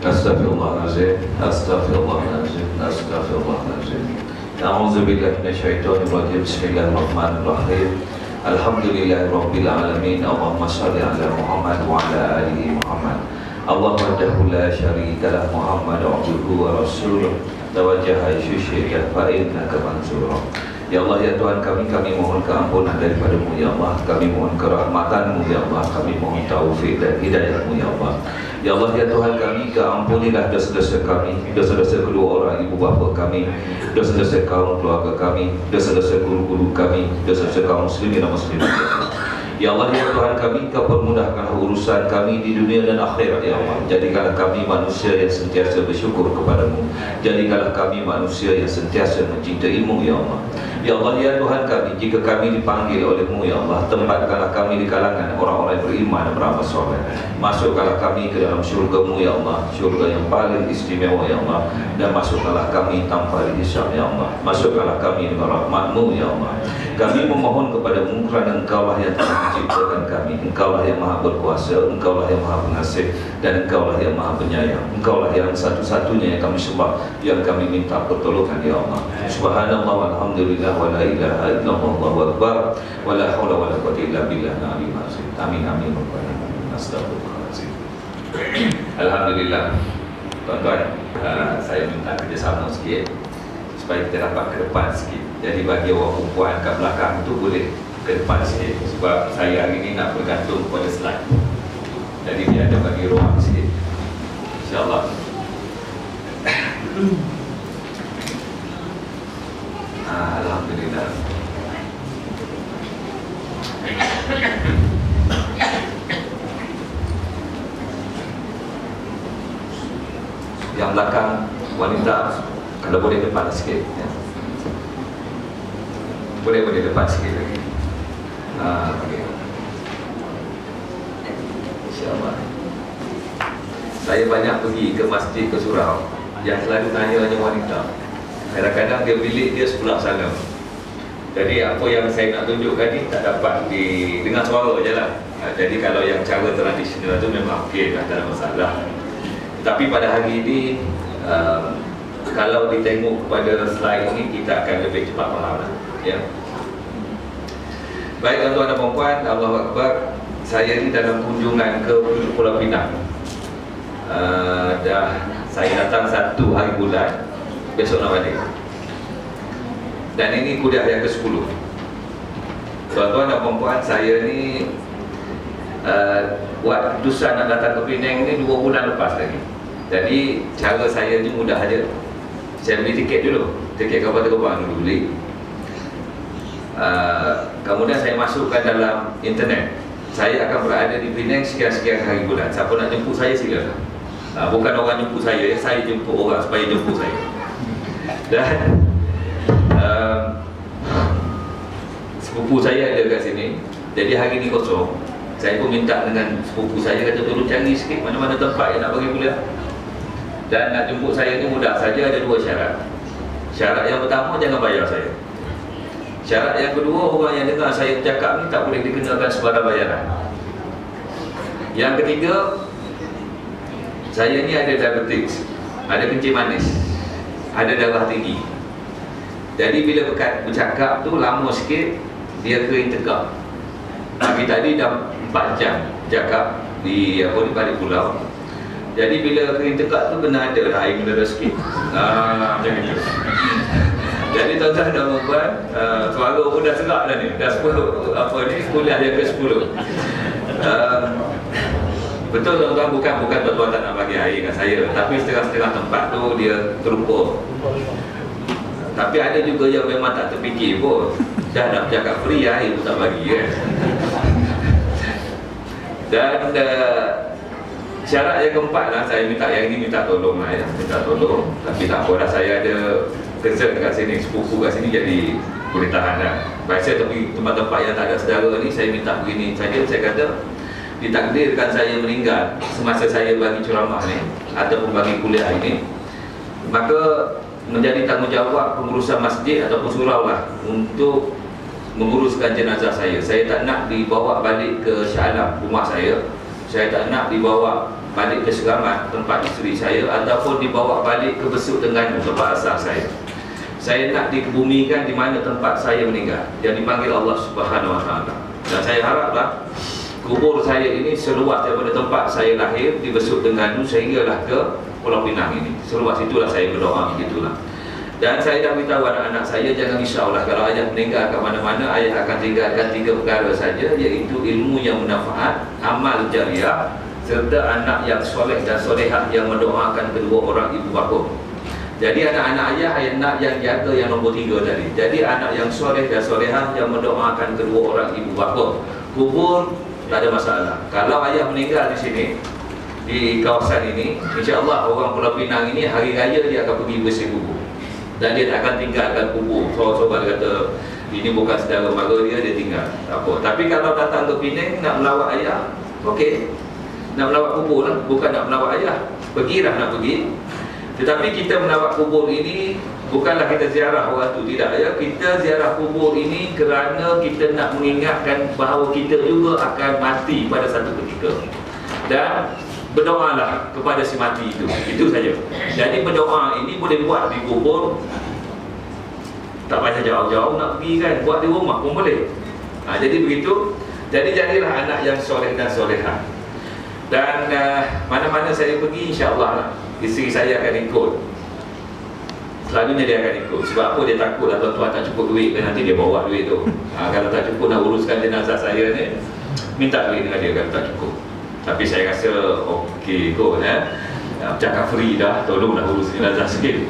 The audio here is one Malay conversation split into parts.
Astaghfirullahaladzim, astaghfirullahaladzim, astaghfirullahaladzim. A'udzubillahi minasyaitonirrajim. Bismillahirrahmanirrahim. Alhamdulillahirabbil alamin. Allahumma shalli ala Muhammad wa ala alihi Muhammad. Allah wahdahu la syarika lah, Muhammad abduhu wa rasuluh. Tawajjaha syusyiriyah fa innaka mansura. Ya Allah, ya Tuhan kami mohon keampunan daripada-Mu ya Allah. Kami mohon kerahmatan-Mu ya Allah. Kami mohon taufik dan hidayah-Mu ya Allah. Ya Allah, ya Tuhan kami, ampunilah dosa-dosa kami, dosa-dosa kedua orang ibu bapa kami, dosa-dosa kaum keluarga kami, dosa-dosa guru-guru kami, dosa-dosa kaum muslimin dan muslimat. Ya Allah, ya Tuhan kami, Kau permudahkanlah urusan kami di dunia dan akhirat ya Allah. Jadikanlah kami manusia yang sentiasa bersyukur kepada-Mu. Jadikanlah kami manusia yang sentiasa mencintai-Mu ya Allah. Ya Allah, ya Tuhan kami, jika kami dipanggil oleh-Mu ya Allah, tempatkanlah kami di kalangan orang-orang yang beriman dan beramal soleh. Masukkanlah kami ke dalam syurga-Mu ya Allah, syurga yang paling istimewa ya Allah. Dan masukkanlah kami tanpa dihisab ya Allah. Masukkanlah kami dengan rahmat-Mu ya Allah. Kami memohon kepada-Mu kerana Engkau lah yang telah menciptakan kami. Engkau lah yang maha berkuasa, Engkau lah yang maha pengasih, dan Engkau lah yang maha penyayang. Engkau lah yang satu-satunya yang kami sembah, yang kami minta pertolongan ya Allah. Subhanallah walhamdulillah wa la ilaha illallah wallahu akbar wa la haula wa la quwwata illa billah al-aliyyil azim. Amin amin rabbana astagfirullahalazim. Alhamdulillah. Tuan-tuan, saya minta kerjasama sikit supaya kita dapat ke depan sikit. Jadi bagi orang perempuan kat belakang tu boleh ke depan sikit, sebab saya hari ni nak bergantung pada slide. Jadi dia ada bagi ruang sikit, InsyaAllah. Alhamdulillah. Yang belakang wanita kalau boleh depan sikit ya. Boleh depan sikit lagi. Okay. InsyaAllah. Saya banyak pergi ke masjid ke surau, yang selalu tanya hanya wanita. Kadang-kadang dia bilik dia sebelah sana. Jadi apa yang saya nak tunjukkan ni tak dapat dengar suara je lah. Jadi kalau yang cara tradisional tu memang okey, tak ada masalah. Tapi pada hari ini kalau ditengok kepada slide ini, kita akan lebih cepat faham lah ya. Baik tuan-tuan dan puan-puan, Allahu Akbar. Saya ni dalam kunjungan ke Pulau Pinang. Saya datang 1 hari bulan, besok nak balik. Dan ini kuliah yang ke-10. Tuan-tuan dan puan-puan, saya ni buat keputusan nak datang ke Penang ni 2 bulan lepas lagi. Jadi cara saya ni mudah aja. Saya beli tiket dulu, tiket kapal terbang dulu beli. Kemudian saya masukkan dalam internet, saya akan berada di Penang sekian-sekian hari bulan. Siapa nak jemput saya silakan. Bukan orang jemput saya jemput orang supaya jemput saya. Dan sepupu saya ada kat sini. Jadi hari ni kosong. Saya pun minta dengan sepupu saya, kata tolong cari sikit mana-mana tempat yang nak bagi kuliah. Dan nak jemput saya ni mudah saja, ada 2 syarat. Syarat yang pertama, jangan bayar saya. Syarat yang kedua, orang yang dengar saya bercakap ni tak boleh dikenakan sebarang bayaran. Yang ketiga, saya ni ada diabetes, ada kencing manis, ada darah tinggi. Jadi bila bercakap tu lama sikit, dia kering tegak. Tapi tadi dah 4 jam cakap di balik pulau. Jadi bila kering tegak tu kena ada lah air mendadak sikit. Macam itu. Jadi tuan-tuan dan puan, suara pun dah serak dah ni. Dah 10 kuliah yang ke-10. Betul tuan-tuan, bukan tuan-tuan tak nak bagi air kat saya, tapi setengah-setengah tempat tu dia terlupa. Tapi ada juga yang memang tak terfikir pun. Dah nak bercakap free, air pun tak bagi kan. Dan syarat yang keempat lah, saya minta yang ini minta tolong lah ya. Minta tolong, tapi tak apa dah, saya ada concern kat sini, sepupu kat sini, jadi boleh tahan lah. Biasa tapi tempat-tempat yang tak ada saudara ni, saya minta begini saja. Saya kata ditakdirkan saya meninggal semasa saya bagi ceramah ni ataupun bagi kuliah ini, maka menjadi tanggungjawab pengurusan masjid ataupun surau lah untuk menguruskan jenazah saya. Saya tak nak dibawa balik ke Shah Alam, rumah saya, Saya tak nak dibawa balik ke Seramat, tempat isteri saya, ataupun dibawa balik ke Besut Terengganu, tempat asal saya. Saya nak dikebumikan di mana tempat saya meninggal, yang dipanggil Allah Subhanahu Wa Taala. Dan saya haraplah kubur saya ini seluas daripada tempat saya lahir di Besut Terengganu sehinggalah ke Pulau Pinang ini. Seluas itulah saya berdoa, begitulah. Dan saya dah beritahu anak-anak saya, jangan risaulah kalau ayah meninggal kat mana-mana, ayah akan tinggalkan 3 perkara saja, iaitu ilmu yang bermanfaat, amal jariah, serta anak yang soleh dan solehah yang mendoakan kedua orang ibu bapa. Jadi anak-anak ayah, anak yang jaga yang nombor 3 tadi. Jadi anak yang soleh dan solehah yang mendoakan kedua orang ibu bapa. Kubur tak ada masalah. Kalau ayah meninggal di sini, di kawasan ini, insya-Allah orang Pulau Pinang ini hari raya dia akan pergi bersih kubur. Dan dia tak akan tinggalkan kubur. Sobat dia kata ini bukan saudara mara dia tinggal. Tak apa. Tapi kalau datang ke Penang nak melawat ayah, okey. Nak melawat kubur lah, bukan nak melawat ayah. Pergilah nak pergi. Tetapi kita melawat kubur ini bukanlah kita ziarah orang tu, tidak ya. Kita ziarah kubur ini kerana kita nak mengingatkan bahawa kita juga akan mati pada satu ketika. Dan berdoalah kepada si mati itu saja. Jadi berdoa ini boleh buat di kubur, tak payah jauh-jauh nak pergi kan, buat di rumah pun boleh. Jadi begitu. Jadi jadilah anak yang soleh dan solehah. Dan mana-mana saya pergi, insya-Allah isteri saya akan ikut. Selalunya dia akan ikut. Sebab apa? Dia takut lah tuan-tuan tak cukup duit kan, nanti dia bawa duit tu. Kalau tak cukup nak uruskan jenazah saya ni, minta duit dengan dia kalau tak cukup. Tapi saya rasa okey kot cakap free dah, tolonglah urus jenazah sikit.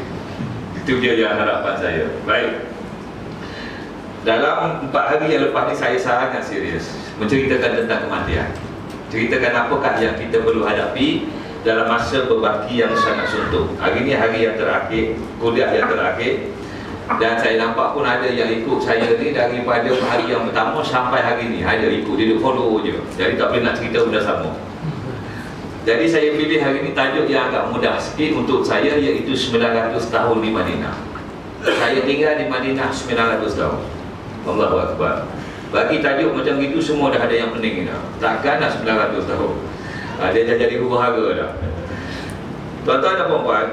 Itu dia yang harapan saya. Baik. Dalam 4 hari yang lepas ni saya sangat serius menceritakan tentang kematian. Ceritakan apakah yang kita perlu hadapi dalam masa berbaki yang sangat suntuk. Hari ni hari yang terakhir, kuliah yang terakhir. Dan saya nampak pun ada yang ikut saya ni daripada hari yang pertama sampai hari ni. Ada ikut, dia follow je. Jadi tak boleh nak cerita benda sama. Jadi saya pilih hari ni tajuk yang agak mudah sikit untuk saya, iaitu 900 tahun di Madinah. Saya tinggal di Madinah 900 tahun. Allahu Akbar. Bagi tajuk macam itu semua dah ada yang pening dah. Takkan dah 900 tahun. Dia dah jadi huru-hara dah. Tuan-tuan dan puan-puan,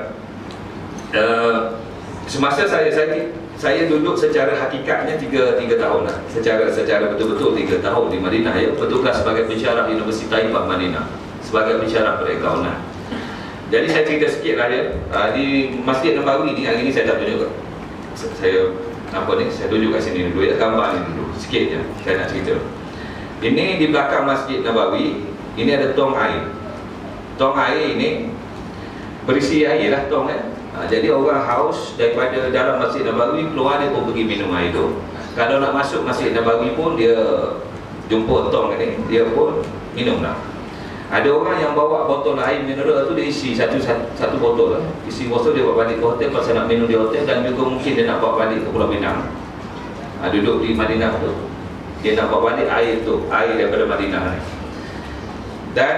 semasa saya duduk secara hakikatnya 3 tahun lah. Secara betul-betul 3 tahun di Madinah ya. Bertugas sebagai pensyarah Universiti Taifah Madinah, sebagai pensyarah perakaunan. Jadi saya cerita sikit lah ya. Di Masjid Nabawi ni, hari ni saya tak tunjuk. Saya tunjuk kat sini dulu ya, gambar ni dulu sikit je saya nak cerita. Ini di belakang Masjid Nabawi, ini ada tong air. Tong air ini berisi air lah tong kan. Jadi orang haus daripada dalam Masjid Nabawi keluar, dia pun pergi minum air tu. Kalau nak masuk Masjid Nabawi pun dia jumpa tong ni, dia pun minum lah. Ada orang yang bawa botol air mineral tu, dia isi satu botol lah. Isi botol dia bawa balik ke hotel pasal nak minum di hotel, dan juga mungkin dia nak bawa balik ke Pulau Pinang. Duduk di Madinah tu, dia nak bawa balik air tu, air daripada Madinah ni. Dan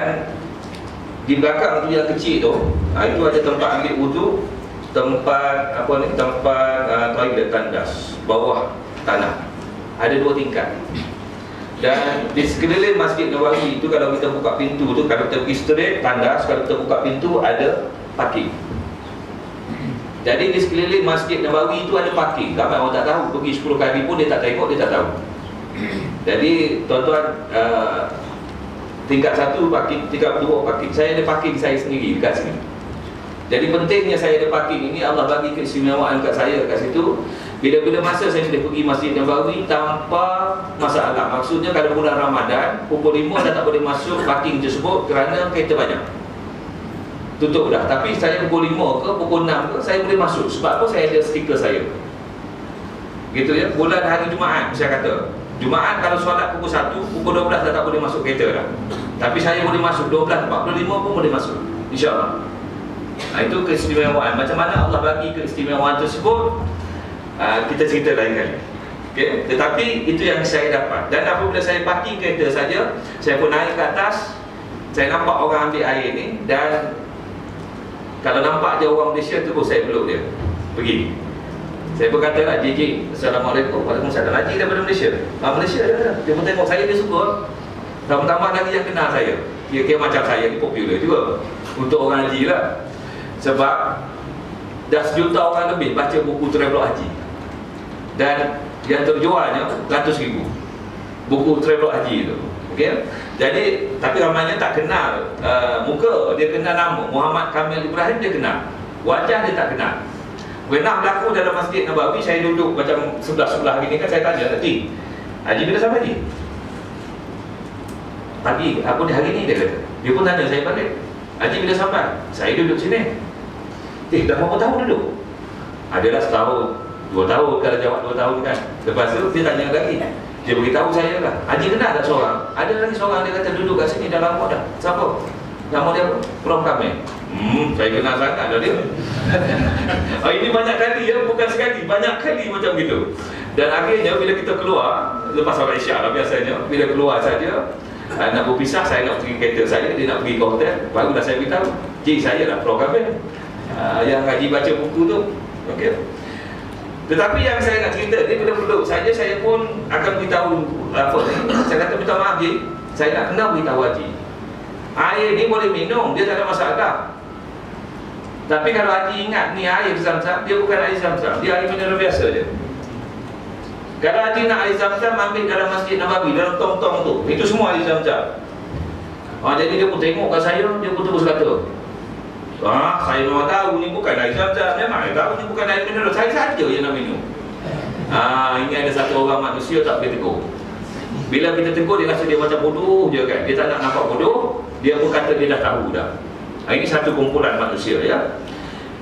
di belakang tu yang kecil tu, itu ada tempat ambil wudu, tempat toilet tandas bawah tanah. Ada 2 tingkat. Dan di sekeliling Masjid Nabawi itu, kalau kita buka pintu tu, kalau kita pergi straight tandas, kalau kita buka pintu ada parking. Jadi di sekeliling Masjid Nabawi itu ada parking. Ramai orang tak tahu, pergi 10 kali pun dia tak tengok, dia tak tahu. Jadi tuan-tuan, tingkat 1 parking, tingkat 2 parking. Saya ada parking saya sendiri dekat sini. Jadi pentingnya saya ada parking ini, Allah bagi keistimewaan kat saya kat situ. Bila-bila masa saya boleh pergi Masjid Nabawi tanpa masalah. Maksudnya kalau bulan Ramadan pukul 5 dah tak boleh masuk parking tersebut kerana kereta banyak, tutup dah. Tapi saya pukul 5 ke pukul 6 ke saya boleh masuk. Sebab apa? Saya ada stiker saya. Gitu ya. Bulan hari Jumaat saya kata, Jumaat kalau solat pukul 1, pukul 12 dah tak boleh masuk kereta dah. Tapi saya boleh masuk 12.45 pun boleh masuk, insya-Allah. Itu keistimewaan. Macam mana Allah bagi keistimewaan tersebut, kita cerita lain kali. Okay? Tetapi itu yang saya dapat. Dan apabila saya parking kereta saja, saya pun naik ke atas, saya nampak orang ambil air ni. Dan kalau nampak je orang Malaysia, terus saya peluk dia, pergi. Saya pun kata lah, JJ, Assalamualaikum. Waalaikumsalam. Haji daripada Malaysia. Malaysia dah. Dia pun tengok saya, dia suka. Tambah-tambah lagi yang kenal saya. kira-kira macam saya ni popular juga untuk orang haji lah. Sebab dah 1 juta orang lebih baca buku travel haji, dan yang terjualnya ratus ribu buku travel haji tu. Okay? Jadi tapi ramainya tak kenal muka, dia kenal nama Muhammad Kamil Ibrahim, dia kenal wajah, dia tak kenal. Pernah berlaku dalam Masjid Nabawi, saya duduk macam sebelah-sebelah gini kan, saya tanya, Haji bila sampai ni? Pagi, aku di hari ni, dia kata. Dia pun tanya saya balik, Haji bila sampai? Saya duduk sini. Dah berapa tahun duduk? Adalah setahun, 2 tahun, kalau jawab 2 tahun kan. Lepas tu dia tanya lagi, dia beritahu saya lah, Haji kenal tak seorang? Ada lagi seorang, dia kata duduk kat sini dah lama dah. Siapa? Nama dia apa? Prof Kamil. Saya kenal sangat dah dia. Ini banyak kali ya, bukan sekali, banyak kali macam gitu. Dan akhirnya bila kita keluar, lepas solat Isyak lah biasanya, bila keluar saja, nak berpisah, saya nak pergi kereta saya, dia nak pergi ke hotel, barulah saya beritahu, Cik, saya lah Prof Kamil, yang Haji baca buku tu. Okay. Tetapi yang saya nak cerita ni, bila duduk saja, saya pun akan beritahu apa ni. Saya kata, minta maaf Cik, saya nak kena beritahu Haji, air ni boleh minum, dia tak ada masalah. Tapi kalau Haji ingat ni air Zam-Zam, dia bukan air Zam-Zam, dia air mineral biasa je. Kalau Haji nak air Zam-Zam, ambil dalam Masjid Nabawi, dalam tong-tong tu, itu semua air Zam-Zam. Jadi dia pun tengok kat saya, dia pun terus kata, saya memang tahu ni bukan air Zam-Zam, memang saya tahu ni bukan air mineral, saya saja yang nak minum. Ini ada satu orang manusia tak boleh tegur. Bila kita tegur, dia rasa dia macam bodoh je kan, dia tak nak nampak bodoh, dia pun kata dia dah tahu dah. Ini satu kumpulan manusia ya.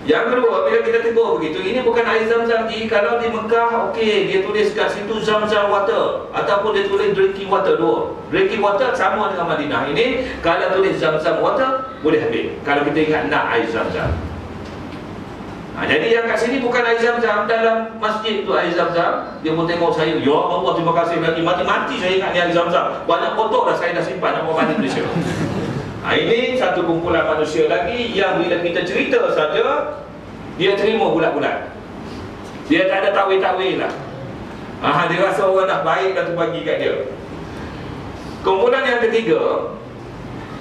Yang kedua, bila kita tegur begitu, ini bukan air Zam-Zam. Kalau di Mekah, okey, dia tulis kat situ Zam-Zam water, ataupun dia tulis drinking water dua. Drinking water sama dengan Madinah. Ini kalau tulis Zam-Zam water, boleh ambil kalau kita ingat nak air Zam-Zam. Jadi yang kat sini bukan air Zam-Zam, dalam masjid tu air Zam-Zam. Dia pun tengok saya, ya Allah, terima kasih lagi, mati-mati saya ingat ni air Zam-Zam. Banyak foto dah saya dah simpan nak bawa balik Malaysia. Ini satu kumpulan manusia lagi yang bila kita cerita saja, dia terima bulat-bulat. Dia tak ada takwil-takwil lah. Dia rasa orang dah baik dah tu bagi kat dia. Kumpulan yang ketiga,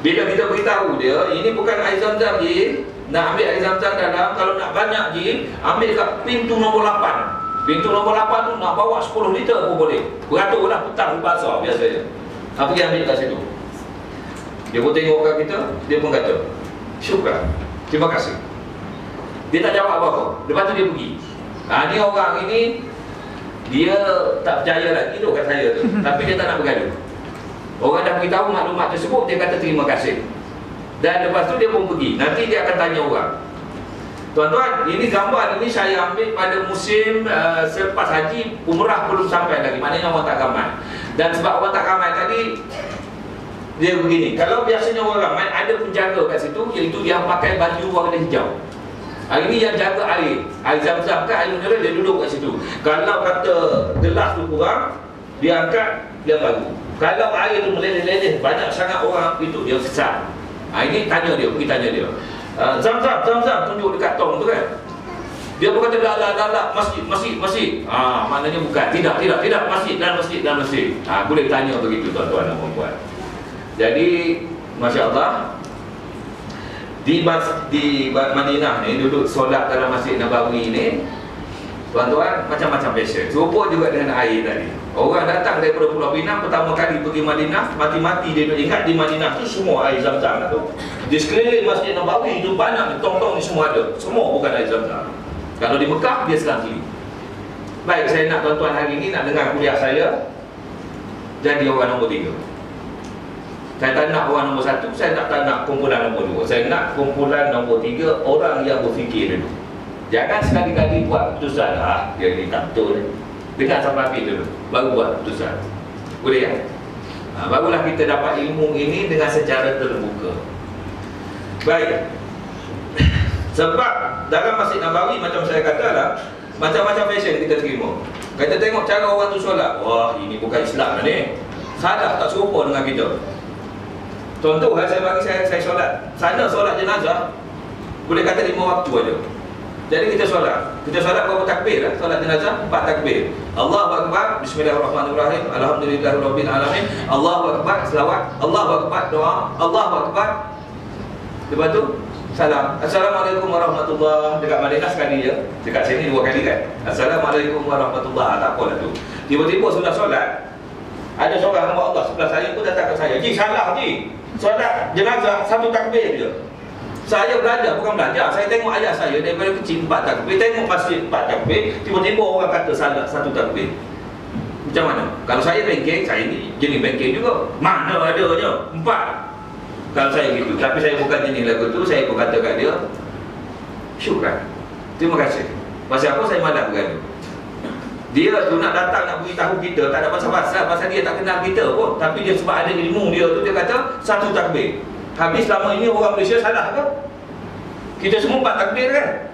bila kita beritahu dia, ini bukan air Zam-Zam je, nak ambil air Zam-Zam dalam, kalau nak banyak je, ambil kat pintu nombor 8. Pintu nombor 8 tu nak bawa 10 liter pun boleh. Beratur lah petang basah biasanya. Pergi ambil kat situ. Dia pun tengok kat kita, dia pun kata, syukran, terima kasih. Dia tak jawab apa-apa. Lepas tu dia pergi. Ni orang ini, dia tak percaya lagi tu kat saya tu. Tapi dia tak nak bergaduh. Orang dah beritahu maklumat tersebut, dia kata terima kasih. Dan lepas tu dia pun pergi. Nanti dia akan tanya orang. Tuan-tuan, ini gambar ini saya ambil pada musim selepas haji, umrah belum sampai lagi. Maknanya orang tak ramai. Dan sebab orang tak ramai tadi, dia begini, kalau biasanya orang ramai, ada penjaga kat situ, iaitu yang pakai baju warna hijau. Hari ni yang jaga air Zam-Zam kan, air mineral, dia duduk kat situ. Kalau kata gelas tu kurang, dia angkat, dia baru. Kalau air tu meleleh-leleh, banyak sangat orang, itu dia sesat. Ini tanya dia, pergi tanya dia, Zam-Zam, tunjuk dekat tong tu kan. Dia pun kata, dah, masjid. Maknanya bukan, tidak, masjid. Boleh tanya begitu tuan-tuan dan puan-puan. Jadi, Masya Allah, di Madinah ni, duduk solat dalam Masjid Nabawi ni, tuan-tuan, macam-macam fashion. Serupa juga dengan air tadi. Orang datang daripada Pulau Pinang, pertama kali pergi Madinah, mati-mati dia ingat di Madinah tu semua air Zam-Zam tu. Di sekeliling Masjid Nabawi tu banyak, tong-tong ni semua ada. Semua bukan air Zam-Zam. Kalau di Mekah, dia selang kiri. Baik, saya nak tuan-tuan hari ni nak dengar kuliah saya jadi orang nombor 3. Saya tak nak orang nombor 1, saya tak nak kumpulan nombor 2. Saya nak kumpulan nombor 3, orang yang berfikir dulu. Jangan sekali-kali buat keputusan, dia ni tak betul. Dengar sampai habis dulu, baru buat keputusan. Boleh ya? Barulah kita dapat ilmu ini dengan secara terbuka. Baik. Sebab dalam Masjid Nabawi, macam saya katalah, macam-macam fashion kita terima. Kita tengok cara orang tu solat, wah ini bukan Islam lah ni. Salah, tak serupa dengan kita. Contoh, saya bagi saya solat sana, solat jenazah, boleh kata 5 waktu aja. Jadi kita solat berapa takbir lah? Solat jenazah 4 takbir. Allahu Akbar, bismillahirrahmanirrahim, alhamdulillahirabbil alamin, Allahu Akbar, selawat, Allahu Akbar, doa, Allahu Akbar. Lepas tu salam. Assalamualaikum warahmatullahi. Dekat Madinah sekali je. Dekat sini 2 kali kan. Assalamualaikum warahmatullahi. Tak apalah tu. Tiba-tiba sudah solat, ada seorang hamba Allah sebelah saya pun datang ke saya. Ji, salah Ji. Solat jenazah 1 takbir je. Saya belajar, bukan belajar. Saya tengok ayah saya daripada kecil 4 takbir. Tengok masjid 4 takbir. Tiba-tiba orang kata salah 1 takbir. Macam mana? Kalau saya bengkeng, saya ni jenis bengkeng juga. Mana adanya 4. Kalau saya gitu. Tapi saya bukan jenis lagu tu. Saya pun kata kat dia, syukran, terima kasih. Pasal apa saya malas bergaduh? Dia tu nak datang nak beritahu kita, tak ada pasal-pasal. Pasal dia tak kenal kita pun. Tapi dia sebab ada ilmu dia tu, dia kata 1 takbir. Habis selama ini orang Malaysia salah ke? Kita semua 4 takbir kan?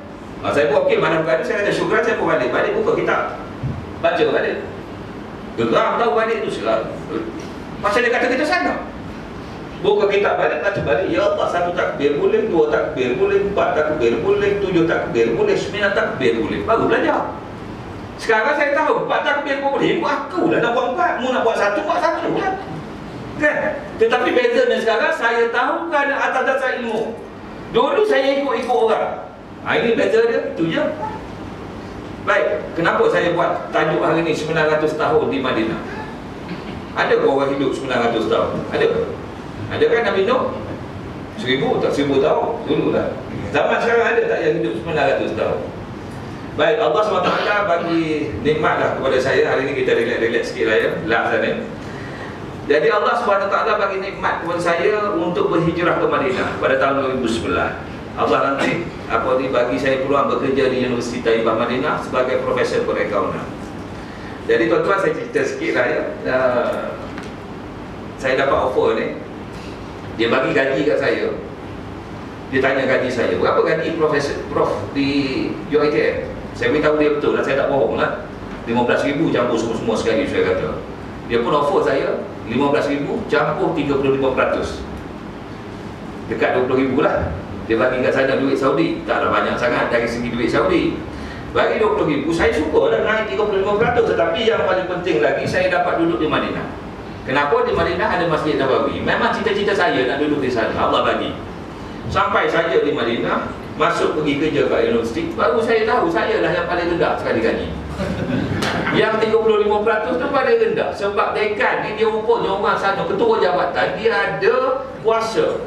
Saya pun okey, mana bergaduh, saya kata syukran, saya pun balik buka kitab, baca balik. Geram tahu balik tu sekarang. Pasal dia kata kita salah. Buka kitab balik, baca balik. Ya Allah, 1 takbir boleh, 2 takbir boleh, 4 takbir boleh, 7 takbir boleh, 9 takbir boleh. Baru belajar. Sekarang saya tahu 4 takbir pun boleh. Aku lah nak buat 4. Mu nak buat 1, buat 1 lah kan? Tetapi bezanya sekarang, saya tahu kerana atas dasar ilmu. Dulu saya ikut orang. Ini beza dia, itu je. Baik, kenapa saya buat tajuk hari ni 900 tahun di Madinah? Ada ke orang hidup 900 tahun? Ada? Ada kan Nabi Nuh? 1000 tak 1000 tahun? Dulu lah. Zaman sekarang ada tak yang hidup 900 tahun? Baik, Allah SWT bagi nikmat lah kepada saya. Hari ni kita relax sikit lah ya. Lah sana. Jadi Allah SWT bagi nikmat kepada saya untuk berhijrah ke Madinah pada tahun 2011. Allah nanti bagi saya peluang bekerja di Universiti Taibah Madinah sebagai profesor perakaunan. Jadi tuan-tuan, saya cerita sikit lah ya. Saya dapat offer ni. Dia bagi gaji kat saya. Dia tanya gaji saya, berapa gaji prof di UiTM? Saya beritahu dia betul lah, saya tak bohong lah. 15,000 campur semua sekali, saya kata. Dia pun offer saya 15,000 campur 35%. Dekat 20,000 lah. Dia bagi kat sana duit Saudi. Taklah banyak sangat dari segi duit Saudi. Bagi 20,000, saya suka dah naik 35%. Tetapi yang paling penting lagi, saya dapat duduk di Madinah. Kenapa di Madinah ada Masjid Nabawi? Memang cita-cita saya nak duduk di sana. Allah bagi. Sampai saya di Madinah, masuk pergi kerja kat universiti, baru saya tahu saya lah yang paling rendah sekali gaji. Yang 35% tu paling rendah. Sebab dekan ni dia rupanya orang sana, ketua jabatan, dia ada kuasa.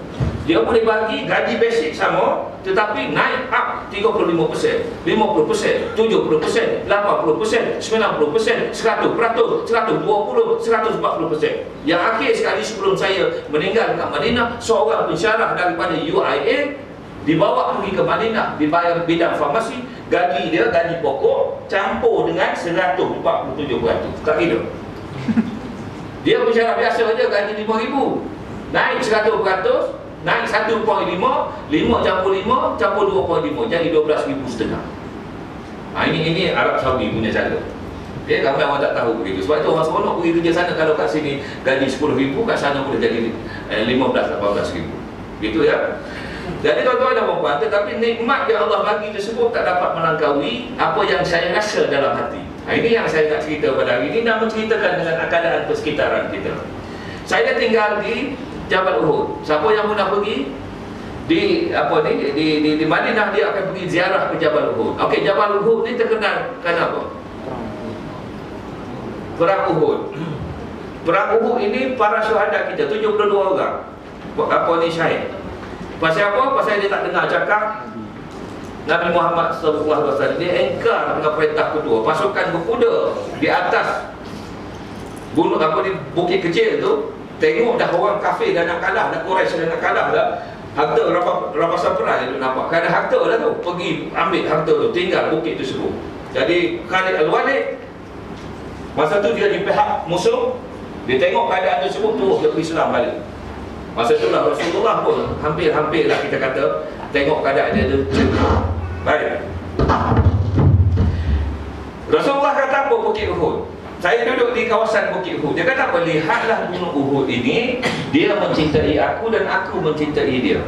Dia boleh bagi gaji basic sama, tetapi naik up 35%, 50%, 70%, 80%, 90%, 100%, 120%, 140%. Yang akhir sekali sebelum saya meninggal kat Madinah, seorang pensyarah daripada UIA dibawa pergi ke Madinah, dibayar bidang farmasi, gaji dia, gaji pokok campur dengan 147%. Tak kira. Dia pensyarah biasa aja gaji 5,000, naik 100%, naik 1.5, 5 campur 5 campur 2.5, jadi 12,500. Ini Arab Saudi punya cara. Okay, ramai orang tak tahu begitu. Sebab itu orang seronok pergi kerja sana. Kalau kat sini gaji 10,000, kat sana boleh jadi 15-18,000. Gitu ya. Jadi tuan-tuan dan puan-puan, tetapi nikmat yang Allah bagi tersebut tak dapat melangkaui apa yang saya rasa dalam hati. Ini yang saya nak cerita pada hari ini, dan menceritakan dengan keadaan persekitaran kita. Saya tinggal di Jabal Uhud. Siapa yang pernah pergi di di Madinah, dia akan pergi ziarah ke Jabal Uhud. Okey, Jabal Uhud ni terkenal kenapa? Perang Uhud. Perang Uhud ini para syuhada kita 72 orang. Syahid. Pasal apa? Pasal dia tak dengar cakap Nabi Muhammad SAW. Dia engkar dengan perintah kedua. Pasukan berkuda di atas gunung di bukit kecil tu. Tengok dah orang kafir dah nak kalah, dah Quraisy dah nak kalah dah. Harta rampasan perang itu nampak. Kerana harta dah tu, pergi ambil harta tu, tinggal bukit tersebut. Jadi Khalid Al-Walid masa tu dia di pihak musuh. Dia tengok keadaan tersebut, terus dia Islam balik. Masa itulah Rasulullah pun hampir-hampir lah kita kata tengok keadaan dia tu. Baik. Rasulullah kata apa Bukit Uhud? Saya duduk di kawasan Bukit Uhud. Dia kata apa? Lihatlah gunung Uhud ini, dia mencintai aku dan aku mencintai dia.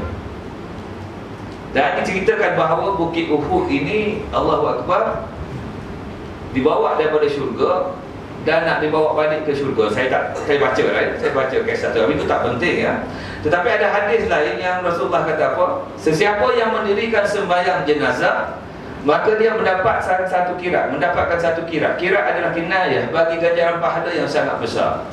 Dan diceritakan bahawa Bukit Uhud ini, Allahu Akbar, dibawa daripada syurga dan nak dibawa balik ke syurga. Saya baca lah, saya baca kisah tu, tapi itu tak penting ya. Tetapi ada hadis lain yang Rasulullah kata apa? Sesiapa yang mendirikan sembahyang jenazah, maka dia mendapatkan satu kirat. Kirat adalah kinayah bagi ganjaran pahala yang sangat besar.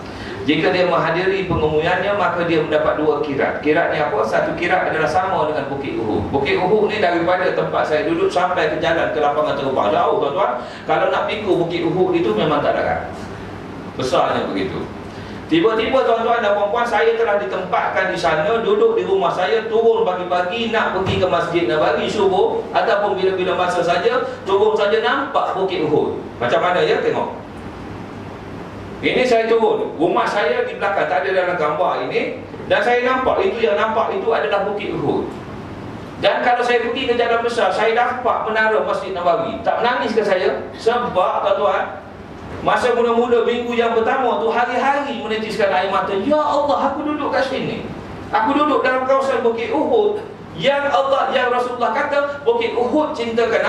Jika dia menghadiri pengemuyannya, maka dia mendapat 2 kirat. Kiratnya apa? Satu kirat adalah sama dengan Bukit Uhud. Bukit Uhud ni daripada tempat saya duduk sampai ke jalan ke lapangan terbang, jauh tuan-tuan. Kalau nak pikul Bukit Uhud itu memang tak darat. Besarnya begitu. Tiba-tiba tuan-tuan dan puan-puan, saya telah ditempatkan di sana, duduk di rumah saya, turun pagi-pagi nak pergi ke Masjid Nabawi subuh, ataupun bila-bila masa saja, turun saja nampak Bukit Uhud. Macam mana ya? Tengok. Ini saya turun, rumah saya di belakang, tak ada dalam gambar ini. Dan saya nampak, itu yang nampak itu adalah Bukit Uhud. Dan kalau saya pergi ke jalan besar, saya dapat menara Masjid Nabawi. Tak menangis ke saya? Sebab tuan-tuan, masa mula-mula minggu yang pertama tu, hari-hari menitiskan air mata. Ya Allah, aku duduk kat sini, aku duduk dalam kawasan Bukit Uhud yang Allah, yang Rasulullah kata, Bukit Uhud cintakan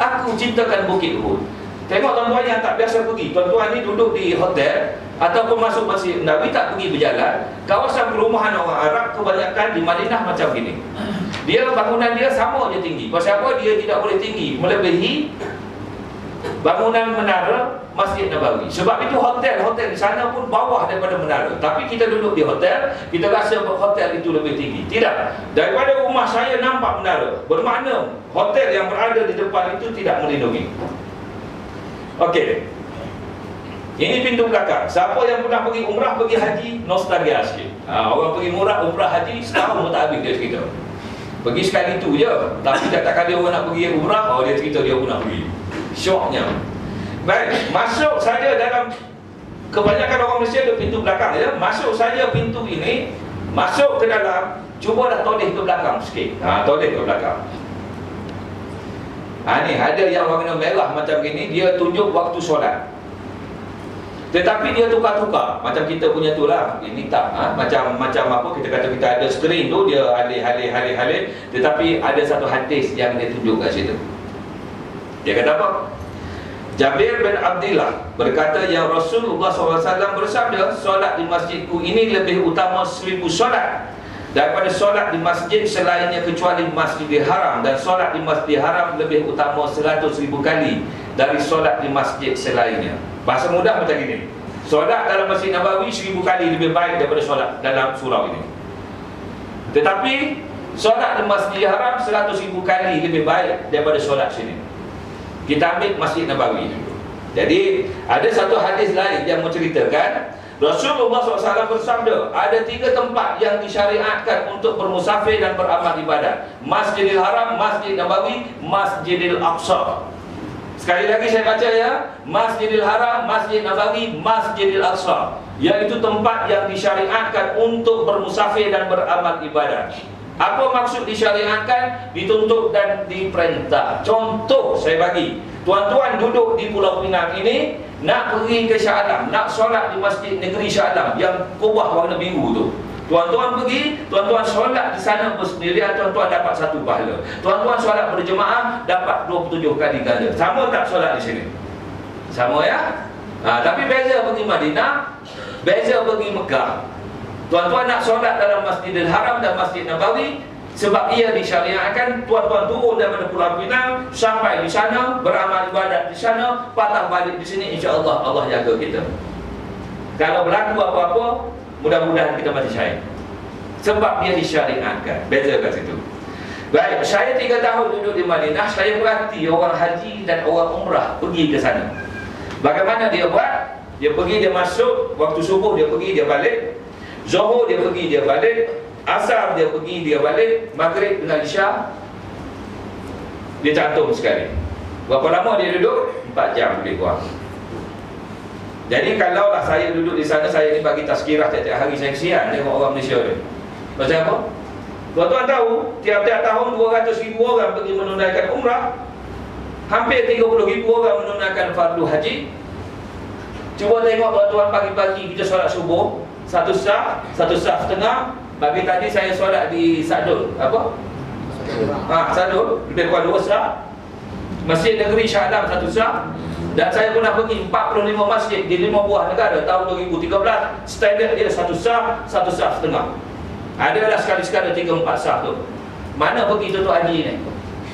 aku cintakan Bukit Uhud. Tengok tuan-tuan yang tak biasa pergi. Tuan-tuan ni duduk di hotel ataupun masuk Masjid Nabawi, tak pergi berjalan. Kawasan perumahan orang Arab kebanyakan di Madinah macam gini. Dia bangunan dia sama je tinggi. Pasal apa? Dia tidak boleh tinggi melebihi bangunan menara Masjid Nabawi. Sebab itu hotel-hotel di sana pun bawah daripada menara. Tapi kita duduk di hotel, kita rasa hotel itu lebih tinggi. Tidak. Daripada rumah saya nampak menara, bermakna hotel yang berada di depan itu tidak melindungi. Okey. Ini pintu belakang. Siapa yang pernah pergi umrah, pergi haji, nostalgia sikit. Orang pergi umrah haji, setahun pun tak habis dia cerita. Pergi sekali tu je. Tapi tak kali orang nak pergi umrah, dia cerita dia pernah pergi. Syoknya. Baik, masuk saja dalam, kebanyakan orang Malaysia ada pintu belakang ya. Masuk saja pintu ini, masuk ke dalam, cuba dah toleh ke belakang sikit. Toleh ke belakang. Ni ada yang warna merah macam gini, dia tunjuk waktu solat. Tetapi dia tukar-tukar, macam kita punya tu lah. Ini tak, macam apa, kita kata kita ada skrin tu, dia halih. Tetapi ada satu hadis yang dia tunjuk kat situ. Dia kata apa? Jabir bin Abdillah berkata, yang Rasulullah SAW bersabda, solat di masjidku ini lebih utama 1000 solat daripada solat di masjid selainnya kecuali Masjidil Haram, dan solat di Masjidil Haram lebih utama 100,000 kali dari solat di masjid selainnya. Bahasa mudah macam ini, solat dalam Masjid Nabawi 1000 kali lebih baik daripada solat dalam surau ini. Tetapi solat di Masjidil Haram 100,000 kali lebih baik daripada solat sini. Kita ambil Masjid Nabawi dulu. Jadi ada satu hadis lain yang menceritakan Rasulullah SAW bersabda, ada 3 tempat yang disyariatkan untuk bermusafir dan beramal ibadat: Masjidil Haram, Masjid Nabawi, Masjidil Aqsa. Sekali lagi saya baca ya, Masjidil Haram, Masjid Nabawi, Masjidil Aqsa, iaitu tempat yang disyariatkan untuk bermusafir dan beramal ibadat. Apa maksud disyariatkan? Dituntut dan diperintah. Contoh saya bagi, tuan-tuan duduk di Pulau Pinang ini, nak pergi ke Shah Alam, nak solat di Masjid Negeri Shah Alam yang kubah warna biru tu. Tuan-tuan pergi, tuan-tuan solat di sana bersendirian, tuan-tuan dapat 1 pahala. Tuan-tuan solat berjemaah dapat 27 kali ganda. Sama tak solat di sini? Sama ya? Tapi beza pergi Madinah, beza pergi Mekah. Tuan-tuan nak solat dalam Masjidil Haram dan Masjid Nabawi, sebab ia disyariatkan, tuan-tuan turun daripada Pulau Pinang sampai di sana, beramal ibadat di sana, patah balik di sini, insya-Allah Allah jaga kita. Kalau berlaku apa-apa, mudah-mudahan kita mati syahid. Sebab dia disyariatkan. Beza kat situ. Baik, saya 3 tahun duduk di Madinah, saya perhati orang haji dan orang umrah pergi ke sana. Bagaimana dia buat? Dia pergi, dia masuk, waktu subuh dia pergi, dia balik. Zuhur dia pergi, dia balik. Asar dia pergi, dia balik. Maghrib dengan Isya dia cantum sekali. Berapa lama dia duduk? 4 jam lebih kurang. Jadi kalaulah saya duduk di sana, saya ni bagi tazkirah tiap-tiap hari, saya kesian tengok orang Malaysia ni. Pasal apa? Tuan-tuan tahu, tiap-tiap tahun 200,000 orang pergi menunaikan umrah, hampir 30,000 orang menunaikan fardu haji. Cuba tengok tuan-tuan, pagi-pagi kita solat subuh 1 saf, 1 saf setengah. Pagi tadi saya solat di Sadul, apa? Satu, lebih kurang 2 sah. Masjid Negeri Shah Alam 1 sah. Dan saya pernah pergi 45 masjid di 5 buah negara tahun 2013. Standard dia 1 sah, 1 sah setengah. Adalah sekali-sekala 3-4 sah tu. Mana pergi tutup haji ni?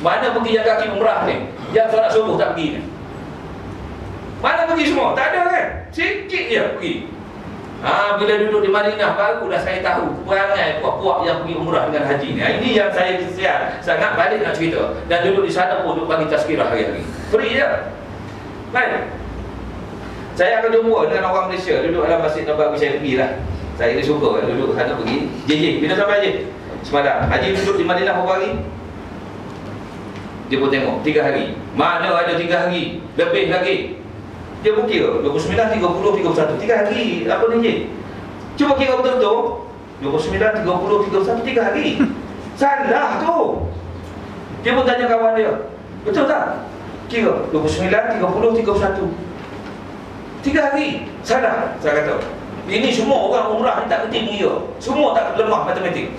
Mana pergi yang kaki umrah ni? Yang solat subuh tak pergi ni? Mana pergi semua? Tak ada kan? Sikit je pergi. Bila duduk di Madinah barulah saya tahu perangai puak-puak yang pergi umrah dengan haji ni. Ini yang saya kesian sangat balik nak cerita. Dan duduk di sana pun duduk bagi tazkirah hari-hari. Free je. Baik. Saya akan jumpa dengan orang Malaysia duduk dalam Masjid Nabawi. Saya pergilah. Saya ni suka duduk sana pergi. JJ, bila sampai je? Semalam. Haji duduk di Madinah berapa hari? Dia pun tengok 3 hari. Mana ada 3 hari? Lebih lagi. Dia pun kira 29, 30, 31 3 hari. Apa ni je? Cuba kira betul-betul 29, 30, 31 3 hari. Salah tu. Dia pun tanya kawan dia, betul tak? Kira 29, 30, 31 3 hari. Salah. Saya kata ini semua orang umrah ni tak kerti mengira. Semua tak lemah matematik.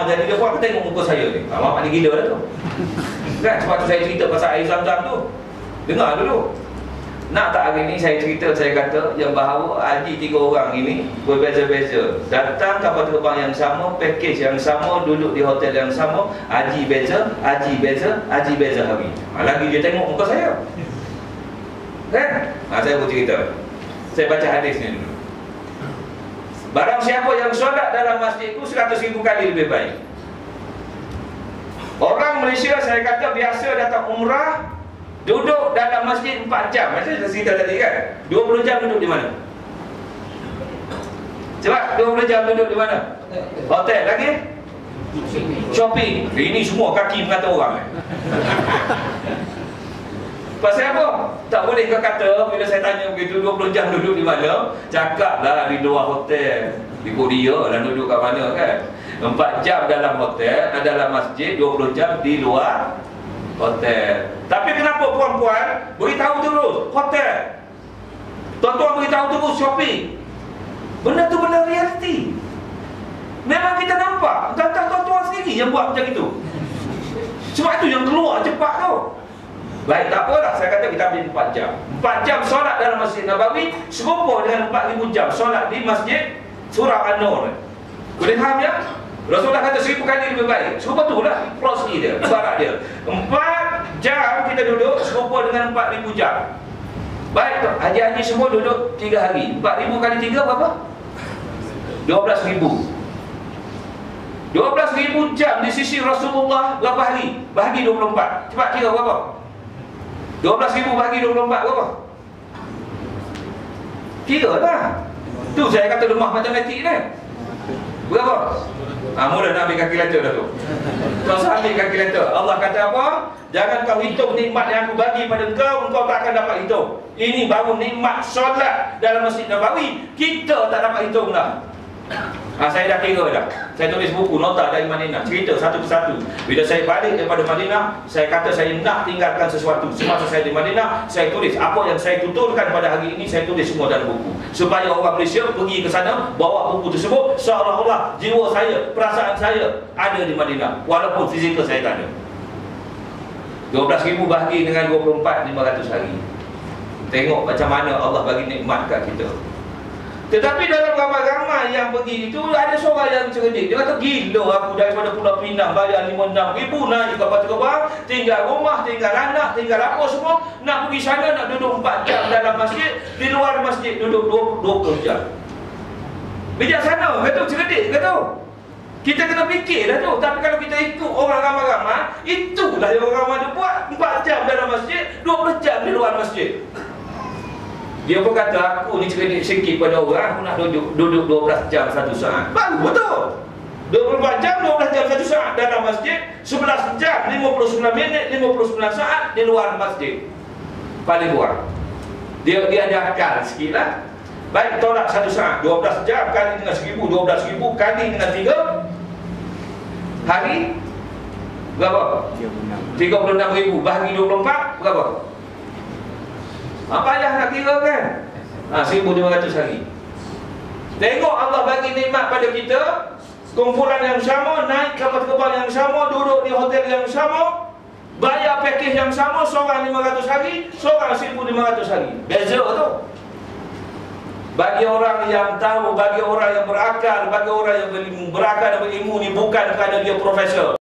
Jadi dia pun tengok muka saya ni. Mak ni gila dah tu. Kan sebab tu saya cerita pasal air zam-zam tu. Dengar dulu. Nak tak hari ni saya cerita, saya kata yang bahawa haji 3 orang ini berbeza-beza. Datang kapal terbang yang sama, package yang sama, duduk di hotel yang sama, haji beza, haji beza, haji beza hari. Lagi dia tengok muka saya. Kan? Saya pun cerita. Saya baca hadis ni dulu. Barang siapa yang solat dalam masjid itu 100,000 kali lebih baik. Orang Malaysia saya kata biasa datang umrah, duduk dalam masjid 4 jam. Macam saya cerita tadi kan, 20 jam duduk di mana? Cepat, 20 jam duduk di mana? Hotel. Lagi? Shopping. Ini semua kaki mengata orang. Pasal apa? Tak boleh kau kata bila saya tanya begitu 20 jam duduk di mana? Cakaplah di luar hotel. Ikut dia lah duduk kat mana kan. 4 jam dalam hotel, dalam masjid, 20 jam di luar hotel. Tapi kenapa puan-puan beritahu terus hotel, tuan-tuan beritahu terus shopping? Benda tu benda realiti. Memang kita nampak datang tuan-tuan sendiri yang buat macam itu. Sebab tu yang keluar cepat tu. Baik, tak apalah, saya kata kita ambil 4 jam. 4 jam solat dalam Masjid Nabawi serupa dengan 4,000 jam solat di Masjid Surah An-Nur. Boleh faham ya? Rasulullah kata 1,000 kali lebih baik. Serupa tu lah prosi dia, ibarat dia. 4 jam kita duduk serupa dengan 4,000 jam. Baik, haji-haji semua duduk 3 hari. 4,000 kali 3 berapa? 12,000. 12,000 jam di sisi Rasulullah berapa hari? Bahagi 24. Cepat kira berapa? 12,000 bahagi 24 berapa? Kira lah. Tu saya kata lemah matematik ni. Berapa? Mula nak ambil kalkulator dah tu. Kau ambil kalkulator. Allah kata apa? Jangan kau hitung nikmat yang aku bagi pada engkau tak akan dapat hitung. Ini baru nikmat solat dalam Masjid Nabawi. Kita tak dapat hitung dah. Saya dah kira dah. Saya tulis buku nota dari Madinah, cerita satu persatu. Bila saya balik daripada Madinah, saya kata saya nak tinggalkan sesuatu. Semasa saya di Madinah, saya tulis apa yang saya tuturkan pada hari ini, saya tulis semua dalam buku. Supaya orang Malaysia pergi ke sana, bawa buku tersebut, seolah-olah jiwa saya, perasaan saya ada di Madinah, walaupun fizikal saya tak ada. 12,000 bahagi dengan 24, 500 hari. Tengok macam mana Allah bagi nikmat kat kita. Tetapi dalam ramai-ramai yang pergi itu ada seorang yang cerdik. Dia kata, gila aku daripada Pulau Pinang bayar 56,000 naik kapal terbang, tinggal rumah, tinggal anak, tinggal apa semua, nak pergi sana nak duduk 4 jam dalam masjid, di luar masjid duduk 20 jam. Bijaksana, kata cerdik, kata. Kita kena fikir dah tu. Tapi kalau kita ikut orang ramai-ramai, itulah yang orang ramai dia buat, 4 jam dalam masjid, 20 jam di luar masjid. Dia pun kata, aku ni cerdik sikit pada orang, aku nak duduk 12 jam 1 saat. Baru betul. 24 jam, 12 jam 1 saat dalam masjid, 11 jam, 59 minit, 59 saat di luar masjid. Paling kurang. Dia ada akal sikit lah. Baik, tolak 1 saat, 12 jam kali dengan 1,000, 12,000 kali dengan 3 hari. Berapa? 36,000 bahagi 24, berapa? Payah nak kira kan? 1,500 hari. Tengok Allah bagi nikmat pada kita. Kumpulan yang sama, naik kapal terbang yang sama, duduk di pergi hotel yang sama, bayar package yang sama, seorang 500 hari, seorang 1,500 hari. Beza tu. Bagi orang yang tahu, bagi orang yang berakal, bagi orang yang berakal dan berilmu ni bukan kerana dia profesor.